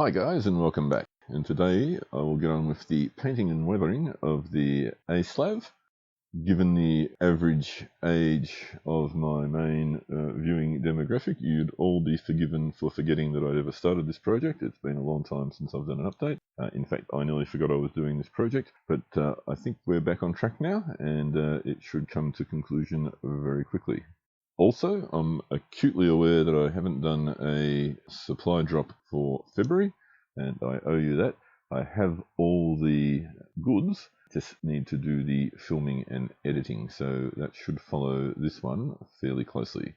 Hi guys, and welcome back. And today I will get on with the painting and weathering of the ASLAV. Given the average age of my main viewing demographic, you'd all be forgiven for forgetting that I'd ever started this project. It's been a long time since I've done an update. In fact, I nearly forgot I was doing this project, but I think we're back on track now, and it should come to conclusion very quickly. Also, I'm acutely aware that I haven't done a supply drop for February, and I owe you that. I have all the goods, just need to do the filming and editing, so that should follow this one fairly closely.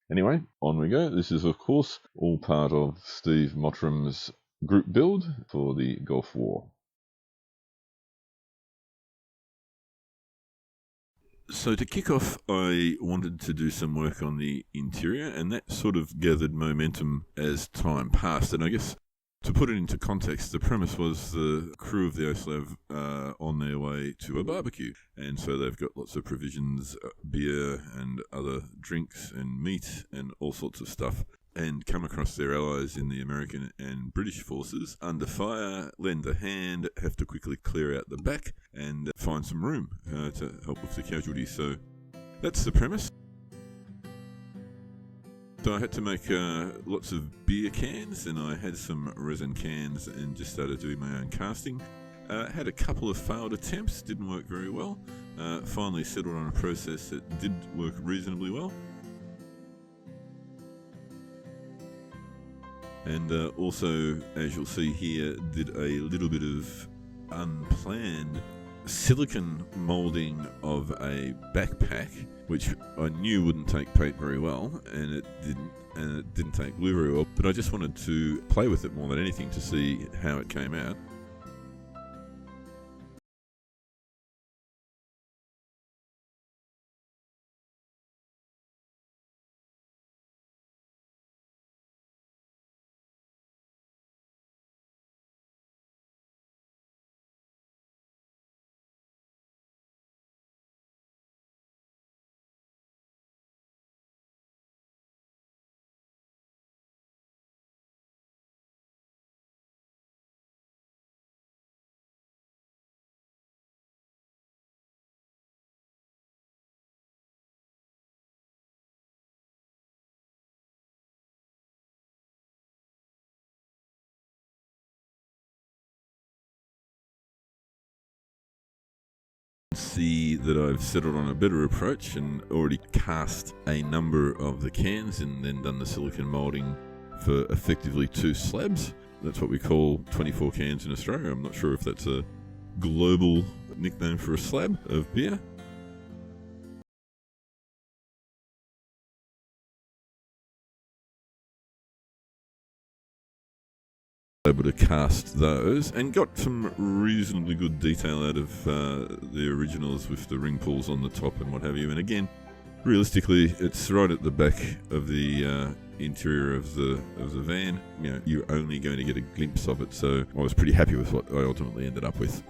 Anyway, on we go. This is, of course, all part of Steve Mottram's group build for the Gulf War. So to kick off, I wanted to do some work on the interior, and that sort of gathered momentum as time passed. And I guess to put it into context, the premise was the crew of the ASLAV on their way to a barbecue. And so they've got lots of provisions, beer and other drinks and meat and all sorts of stuff, and come across their allies in the American and British forces under fire, lend a hand, have to quickly clear out the back and find some room to help with the casualties. So that's the premise. So I had to make lots of beer cans, and I had some resin cans and just started doing my own casting. Had a couple of failed attempts, didn't work very well. Finally settled on a process that did work reasonably well. And also, as you'll see here, did a little bit of unplanned silicon moulding of a backpack, which I knew wouldn't take paint very well, and it didn't take glue very well, but I just wanted to play with it more than anything to see how it came out. See that I've settled on a better approach and already cast a number of the cans and then done the silicon moulding for effectively 2 slabs. That's what we call 24 cans in Australia. I'm not sure if that's a global nickname for a slab of beer. Able to cast those and got some reasonably good detail out of the originals with the ring pulls on the top and what have you. And again, realistically, it's right at the back of the interior of the van. You know, you're only going to get a glimpse of it, so I was pretty happy with what I ultimately ended up with.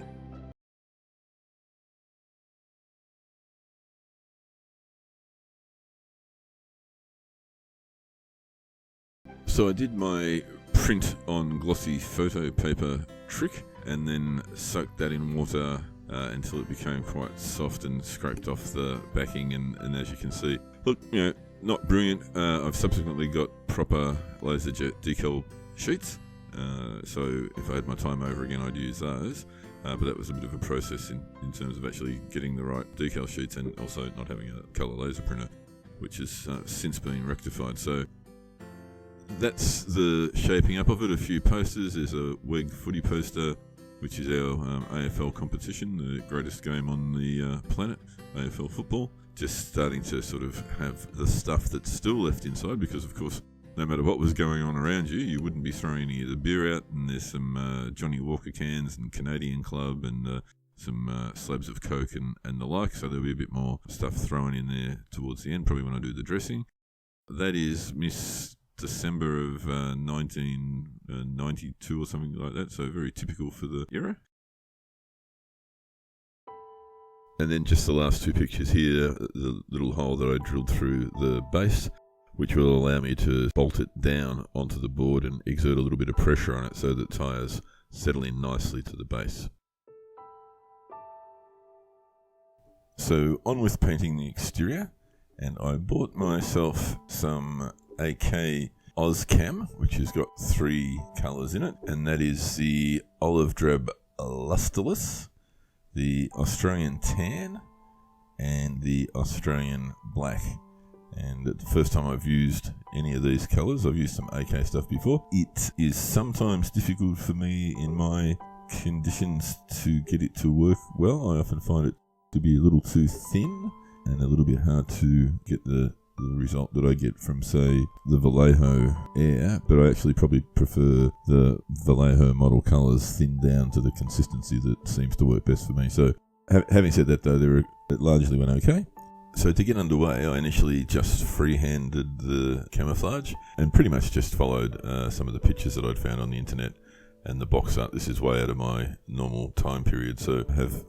So I did my print on glossy photo paper trick and then soaked that in water until it became quite soft and scraped off the backing, and as you can see, look, you know, not brilliant. I've subsequently got proper laserjet decal sheets, so if I had my time over again I'd use those, but that was a bit of a process in terms of actually getting the right decal sheets and also not having a colour laser printer, which has since been rectified. So that's the shaping up of it. A few posters. There's a WEG footy poster, which is our AFL competition, the greatest game on the planet, AFL football. Just starting to sort of have the stuff that's still left inside, because of course, no matter what was going on around you, you wouldn't be throwing any of the beer out. And there's some Johnny Walker cans and Canadian Club and some slabs of Coke and the like. So there'll be a bit more stuff thrown in there towards the end, probably when I do the dressing. That is Miss December of 1992 or something like that, so very typical for the era. And then just the last 2 pictures here, the little hole that I drilled through the base which will allow me to bolt it down onto the board and exert a little bit of pressure on it so that tyres settle in nicely to the base. So on with painting the exterior, and I bought myself some AK ASLAV, which has got 3 colours in it, and that is the olive drab lustreless, the Australian tan, and the Australian black. And it's the first time I've used any of these colours. I've used some AK stuff before. It is sometimes difficult for me in my conditions to get it to work well. I often find it to be a little too thin and a little bit hard to get the result that I get from, say, the Vallejo Air, but I actually probably prefer the Vallejo model colours thinned down to the consistency that seems to work best for me. So having said that, though, it largely went okay. So to get underway, I initially just free-handed the camouflage and pretty much just followed some of the pictures that I'd found on the internet and the box art. This is way out of my normal time period, so I have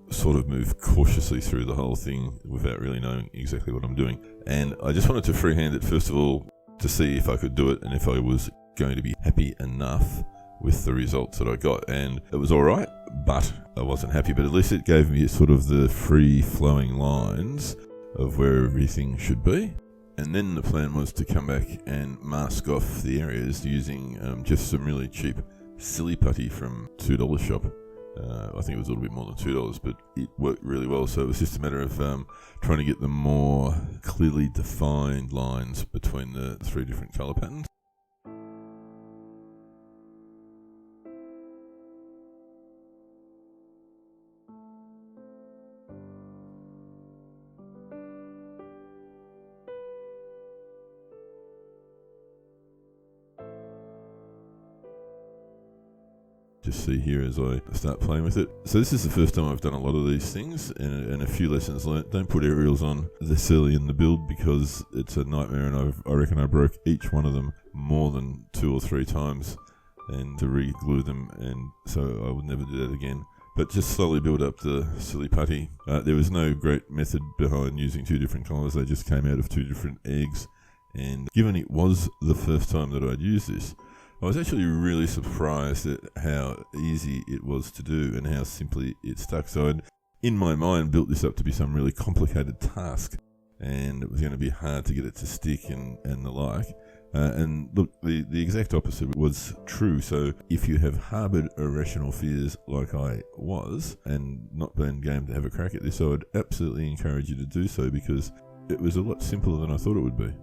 sort of moved cautiously through the whole thing without really knowing exactly what I'm doing. And I just wanted to freehand it first of all to see if I could do it and if I was going to be happy enough with the results that I got. And it was alright, but I wasn't happy. But at least it gave me sort of the free-flowing lines of where everything should be. And then the plan was to come back and mask off the areas using just some really cheap silly putty from $2 shop. I think it was a little bit more than $2, but it worked really well. So it was just a matter of trying to get the more clearly defined lines between the 3 different colour patterns. Just see here as I start playing with it. So this is the first time I've done a lot of these things, and a few lessons learnt. Don't put aerials on this early in the build because it's a nightmare, and I reckon I broke each one of them more than 2 or 3 times, and to re-glue them, and so I would never do that again. But just slowly build up the silly putty. There was no great method behind using 2 different colours. They just came out of 2 different eggs, and given it was the first time that I'd used this, I was actually really surprised at how easy it was to do and how simply it stuck. So I'd, in my mind, built this up to be some really complicated task, and it was going to be hard to get it to stick and the like. And look, the exact opposite was true. So if you have harboured irrational fears like I was and not been game to have a crack at this, I would absolutely encourage you to do so, because it was a lot simpler than I thought it would be.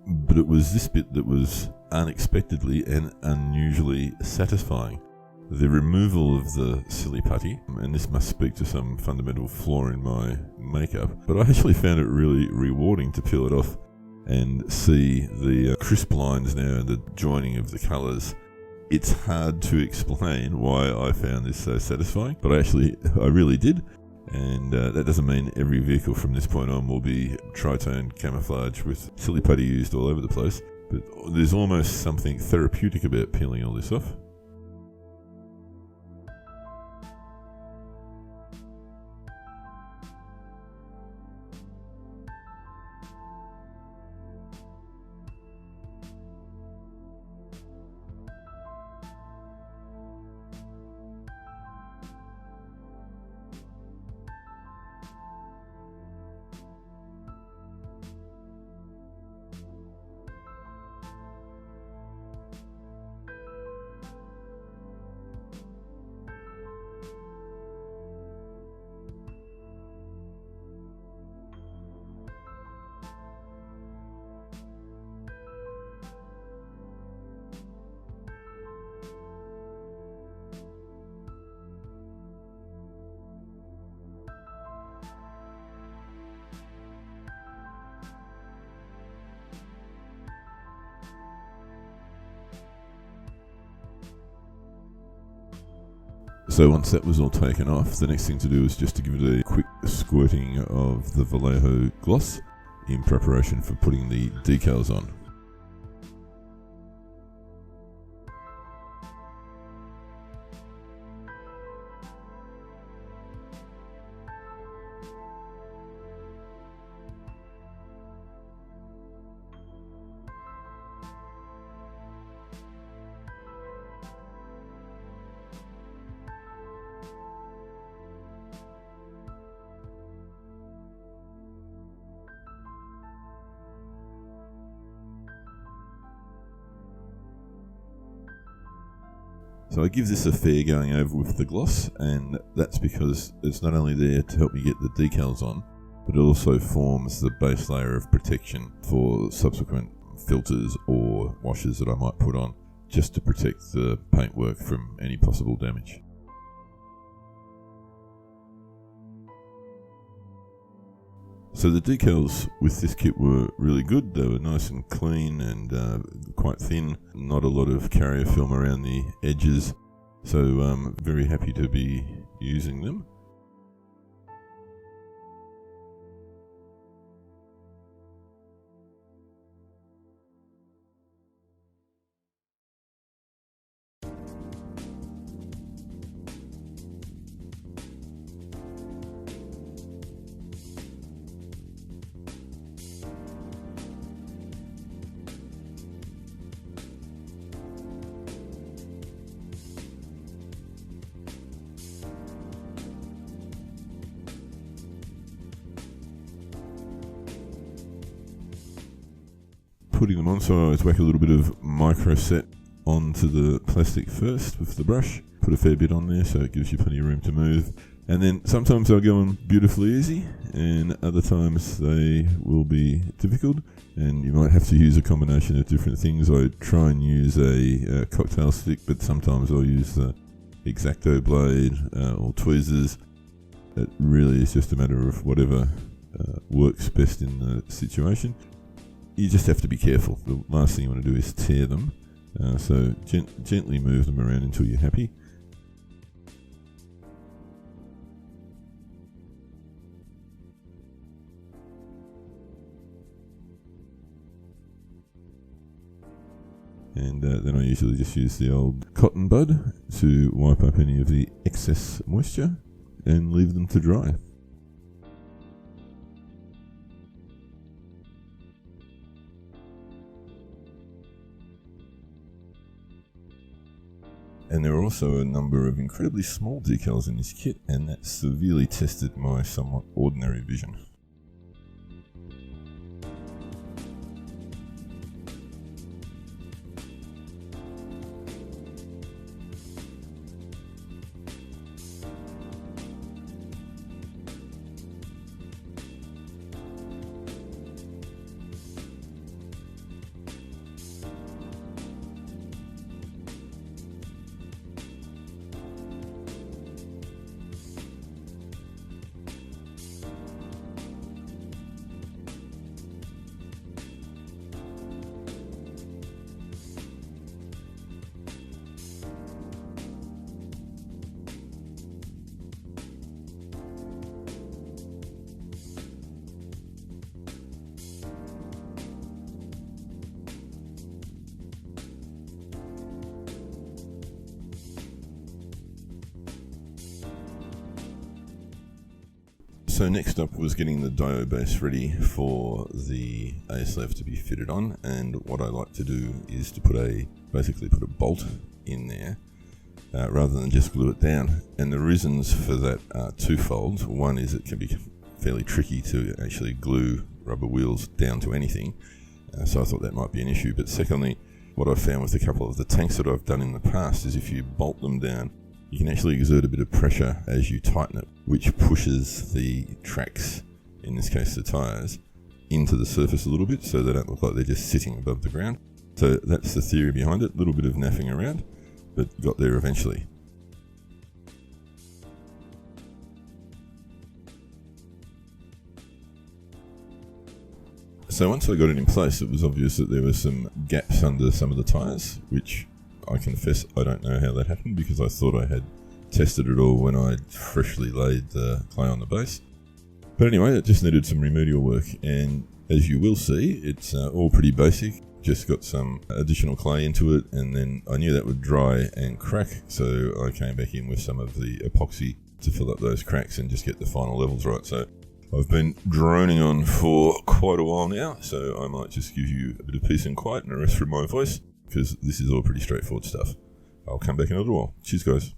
But it was this bit that was unexpectedly and unusually satisfying. The removal of the silly putty, and this must speak to some fundamental flaw in my makeup, but I actually found it really rewarding to peel it off and see the crisp lines now and the joining of the colours. It's hard to explain why I found this so satisfying, but I really did. And that doesn't mean every vehicle from this point on will be tritone camouflage with silly putty used all over the place, but there's almost something therapeutic about peeling all this off. So once that was all taken off, the next thing to do is just to give it a quick squirting of the Vallejo gloss in preparation for putting the decals on. So I give this a fair going over with the gloss, and that's because it's not only there to help me get the decals on, but it also forms the base layer of protection for subsequent filters or washes that I might put on, just to protect the paintwork from any possible damage. So the decals with this kit were really good. They were nice and clean and quite thin, not a lot of carrier film around the edges, so I'm very happy to be using them. Putting them on, so I always whack a little bit of micro set onto the plastic first with the brush. Put a fair bit on there so it gives you plenty of room to move. And then sometimes they'll go on beautifully easy, and other times they will be difficult, and you might have to use a combination of different things. I try and use a cocktail stick, but sometimes I'll use the X-Acto blade or tweezers. It really is just a matter of whatever works best in the situation. You just have to be careful. The last thing you want to do is tear them, so gently move them around until you're happy. And then I usually just use the old cotton bud to wipe up any of the excess moisture and leave them to dry. And there are also a number of incredibly small decals in this kit, and that severely tested my somewhat ordinary vision. So next up was getting the Diabase ready for the ASLAV to be fitted on, and what I like to do is to basically put a bolt in there rather than just glue it down. And the reasons for that are twofold. One is it can be fairly tricky to actually glue rubber wheels down to anything, so I thought that might be an issue. But secondly, what I've found with a couple of the tanks that I've done in the past is if you bolt them down, you can actually exert a bit of pressure as you tighten it, which pushes the tracks, in this case the tyres, into the surface a little bit so they don't look like they're just sitting above the ground. So that's the theory behind it. A little bit of naffing around, but got there eventually. So once I got it in place, it was obvious that there were some gaps under some of the tyres, which I confess I don't know how that happened, because I thought I had tested it all when I freshly laid the clay on the base. But anyway, it just needed some remedial work, and as you will see, it's all pretty basic. Just got some additional clay into it, and then I knew that would dry and crack, so I came back in with some of the epoxy to fill up those cracks and just get the final levels right. So I've been droning on for quite a while now, so I might just give you a bit of peace and quiet and a rest from my voice, because this is all pretty straightforward stuff. I'll come back in a little while. Cheers, guys.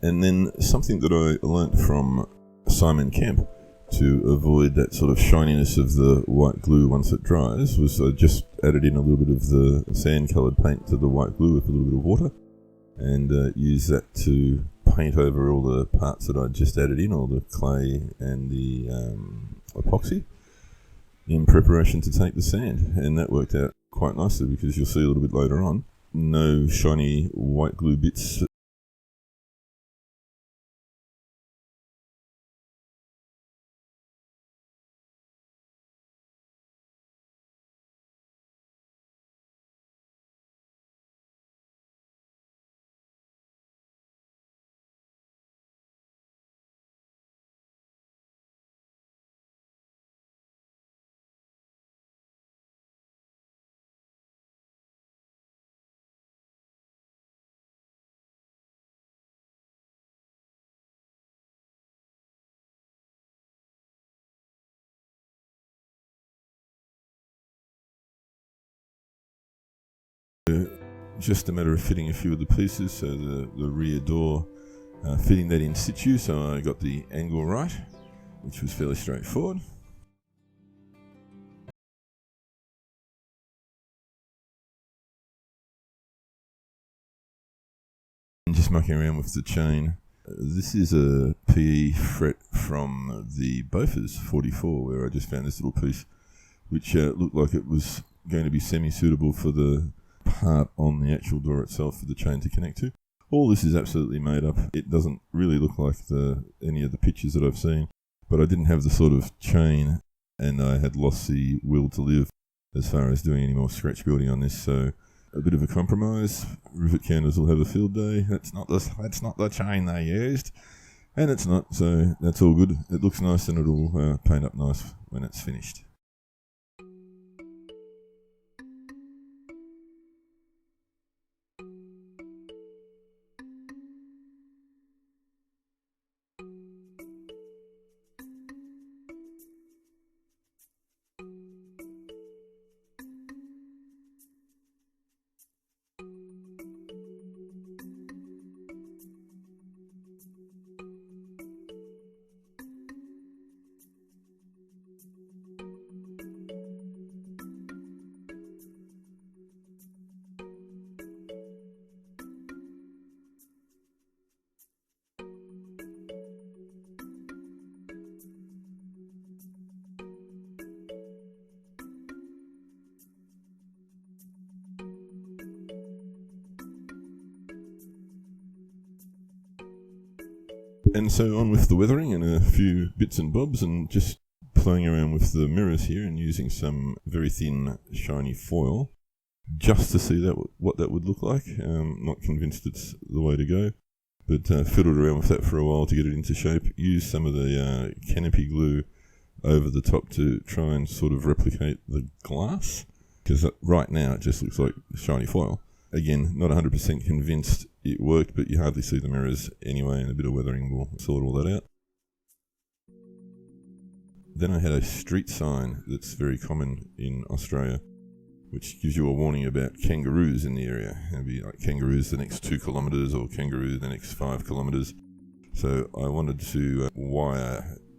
And then something that I learnt from Simon Kemp to avoid that sort of shininess of the white glue once it dries was I just added in a little bit of the sand coloured paint to the white glue with a little bit of water, and use that to paint over all the parts that I just added in, all the clay and the epoxy, in preparation to take the sand. And that worked out quite nicely, because you'll see a little bit later on, no shiny white glue bits. Just a matter of fitting a few of the pieces, so the rear door, fitting that in situ, so I got the angle right, which was fairly straightforward. And just mucking around with the chain. This is a PE fret from the Bofors 44, where I just found this little piece, which looked like it was going to be semi-suitable for the part on the actual door itself for the chain to connect to. All this is absolutely made up. It doesn't really look like any of the pictures that I've seen, but I didn't have the sort of chain, and I had lost the will to live as far as doing any more scratch building on this, so a bit of a compromise. Rivet counters will have a field day. That's not the chain they used, and it's not, so that's all good. It looks nice and it'll paint up nice when it's finished. And so on with the weathering and a few bits and bobs, and just playing around with the mirrors here and using some very thin shiny foil just to see what that would look like. Not convinced it's the way to go, but fiddled around with that for a while to get it into shape. Used some of the canopy glue over the top to try and sort of replicate the glass, because right now it just looks like shiny foil. Again, not 100% convinced it worked, but you hardly see the mirrors anyway, and a bit of weathering will sort all that out. Then I had a street sign that's very common in Australia, which gives you a warning about kangaroos in the area. It'd be like kangaroos the next 2 kilometres or kangaroo the next 5 kilometres. So I wanted to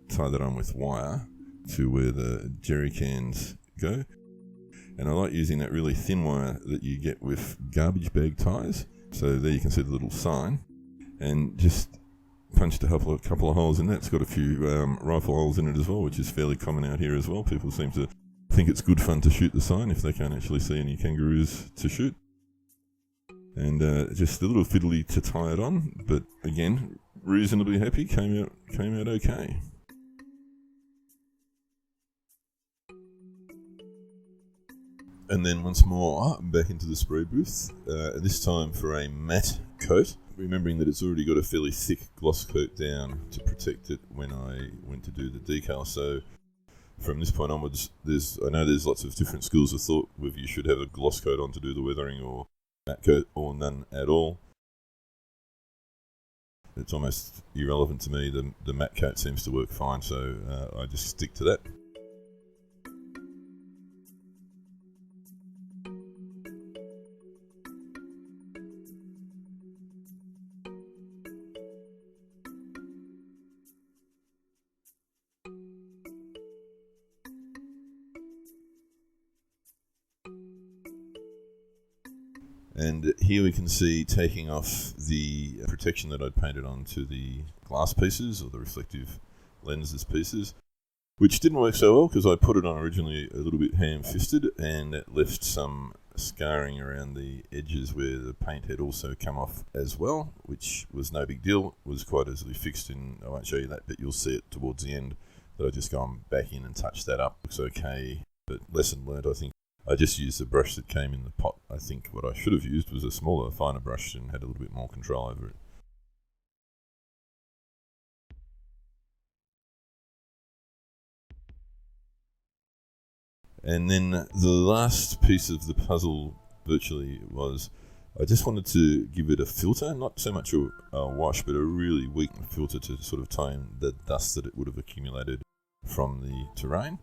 tie that on with wire to where the jerry cans go. And I like using that really thin wire that you get with garbage bag ties. So there you can see the little sign, and just punched a couple of holes in that. It's got a few rifle holes in it as well, which is fairly common out here as well. People seem to think it's good fun to shoot the sign if they can't actually see any kangaroos to shoot. And just a little fiddly to tie it on, but again, reasonably happy. Came out okay. And then once more, back into the spray booth, this time for a matte coat, remembering that it's already got a fairly thick gloss coat down to protect it when I went to do the decal. So from this point onwards, I know there's lots of different schools of thought whether you should have a gloss coat on to do the weathering or matte coat or none at all. It's almost irrelevant to me. The matte coat seems to work fine, so I just stick to that. And here we can see taking off the protection that I'd painted onto the glass pieces, or the reflective lenses pieces, which didn't work so well because I put it on originally a little bit ham-fisted, and it left some scarring around the edges where the paint had also come off as well, which was no big deal. It was quite easily fixed, and I won't show you that, but you'll see it towards the end that I just gone back in and touched that up. Looks okay, but lesson learned, I think. I just used the brush that came in the pot. I think what I should have used was a smaller, finer brush and had a little bit more control over it. And then the last piece of the puzzle virtually was, I just wanted to give it a filter, not so much a wash, but a really weak filter to sort of tie in the dust that it would have accumulated from the terrain.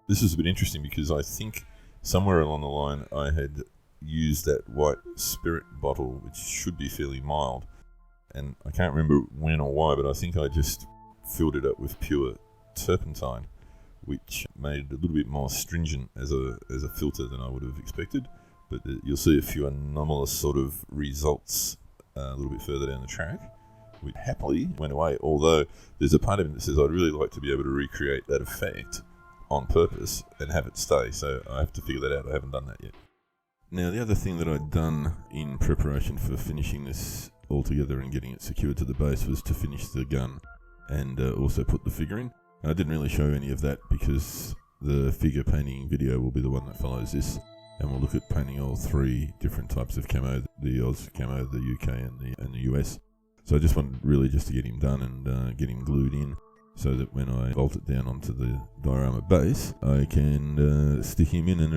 This is a bit interesting because I think somewhere along the line I had used that white spirit bottle, which should be fairly mild, and I can't remember when or why, but I think I just filled it up with pure turpentine, which made it a little bit more stringent as a filter than I would have expected. But you'll see a few anomalous sort of results a little bit further down the track. We happily went away, although there's a part of me that says I'd really like to be able to recreate that effect on purpose and have it stay, so I have to figure that out. I haven't done that yet. Now, the other thing that I'd done in preparation for finishing this all together and getting it secured to the base was to finish the gun and also put the figure in. I didn't really show any of that because the figure painting video will be the one that follows this, and we'll look at painting all three different types of camo, the Oz camo, the UK and the US. So I just wanted really just to get him done and get him glued in, so that when I bolt it down onto the diorama base, I can stick him in and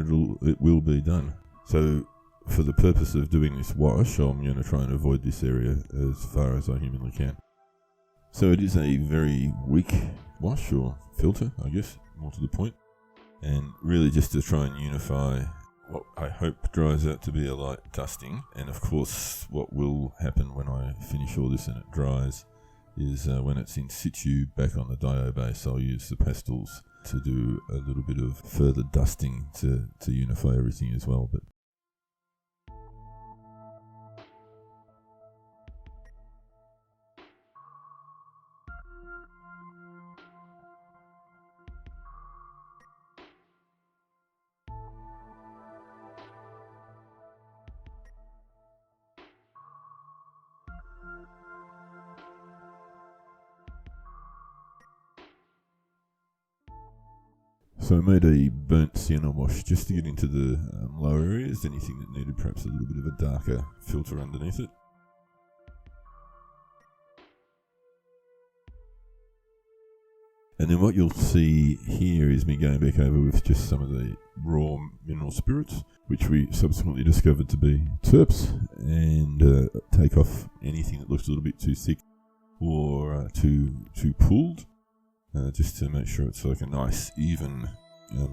it will be done. So for the purpose of doing this wash, I'm going to try and avoid this area as far as I humanly can. So it is a very weak wash, or filter, I guess, more to the point, and really just to try and unify what I hope dries out to be a light dusting. And of course what will happen when I finish all this and it dries is when it's in situ back on the Diabase, I'll use the pastels to do a little bit of further dusting to unify everything as well. But so I made a burnt sienna wash just to get into the lower areas, anything that needed perhaps a little bit of a darker filter underneath it. And then what you'll see here is me going back over with just some of the raw mineral spirits, which we subsequently discovered to be terps, and take off anything that looks a little bit too thick or too pooled. Just to make sure it's like a nice, even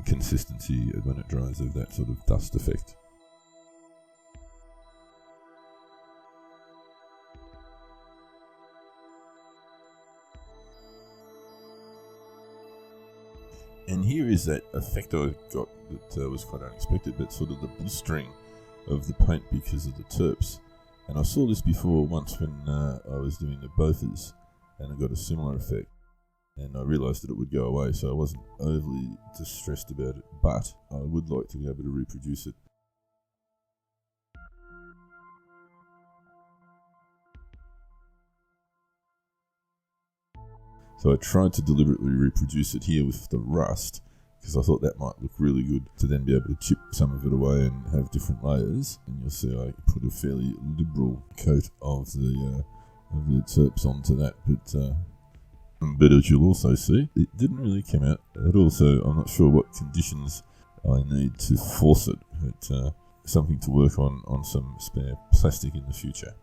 consistency when it dries of that sort of dust effect. And here is that effect I got that was quite unexpected, but sort of the blistering of the paint because of the terps. And I saw this before once when I was doing the Bofors, and I got a similar effect. And I realised that it would go away, so I wasn't overly distressed about it, but I would like to be able to reproduce it. So I tried to deliberately reproduce it here with the rust, because I thought that might look really good to then be able to chip some of it away and have different layers. And you'll see I put a fairly liberal coat of the terps onto that, but as you'll also see, it didn't really come out at all, so I'm not sure what conditions I need to force it. It's something to work on some spare plastic in the future.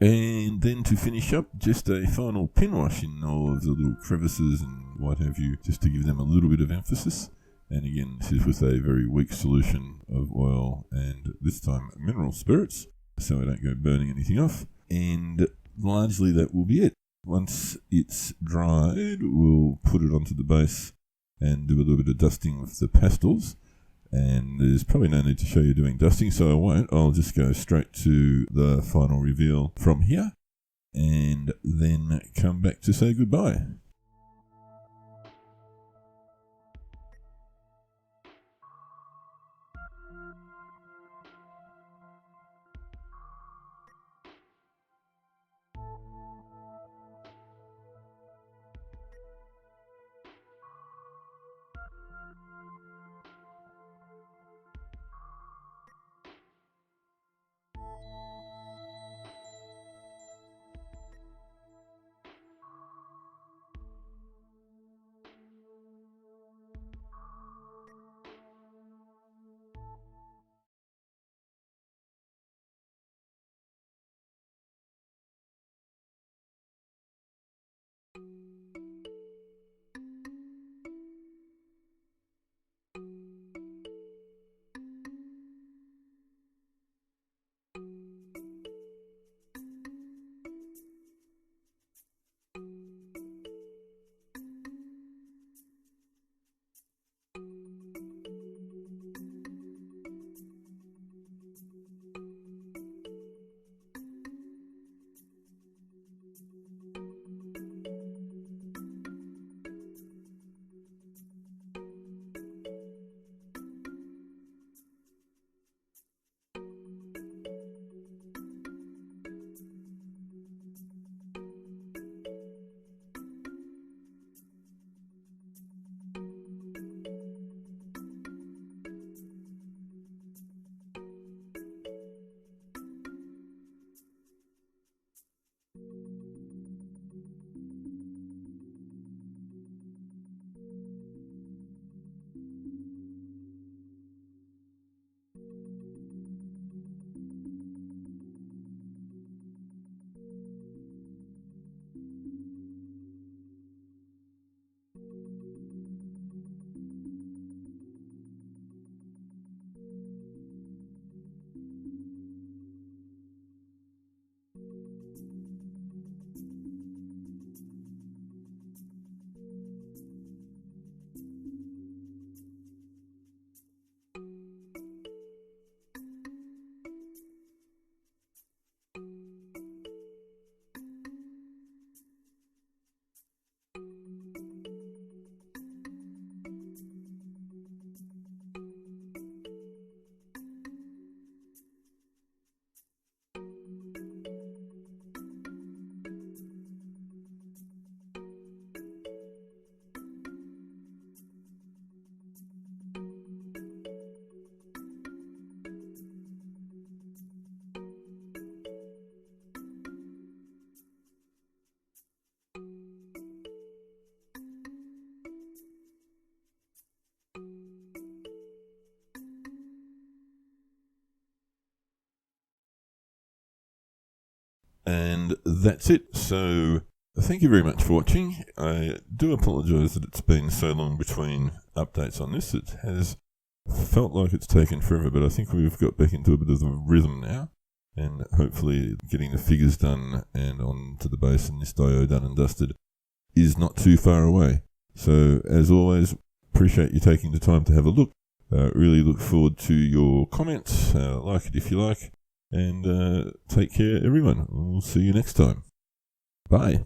And then to finish up, just a final pin wash in all of the little crevices and what have you, just to give them a little bit of emphasis. And again, this is with a very weak solution of oil and this time mineral spirits, so I don't go burning anything off. And largely that will be it. Once it's dried, we'll put it onto the base and do a little bit of dusting with the pastels. And there's probably no need to show you doing dusting, so I won't. I'll just go straight to the final reveal from here and then come back to say goodbye. that's it. So thank you very much for watching. I do apologise that it's been so long between updates on this. It has felt like it's taken forever, but I think we've got back into a bit of the rhythm now, and hopefully getting the figures done and on to the base and this diode done and dusted is not too far away. So as always, appreciate you taking the time to have a look. Really look forward to your comments. Like it if you like, and take care everyone. We'll see you next time. Bye.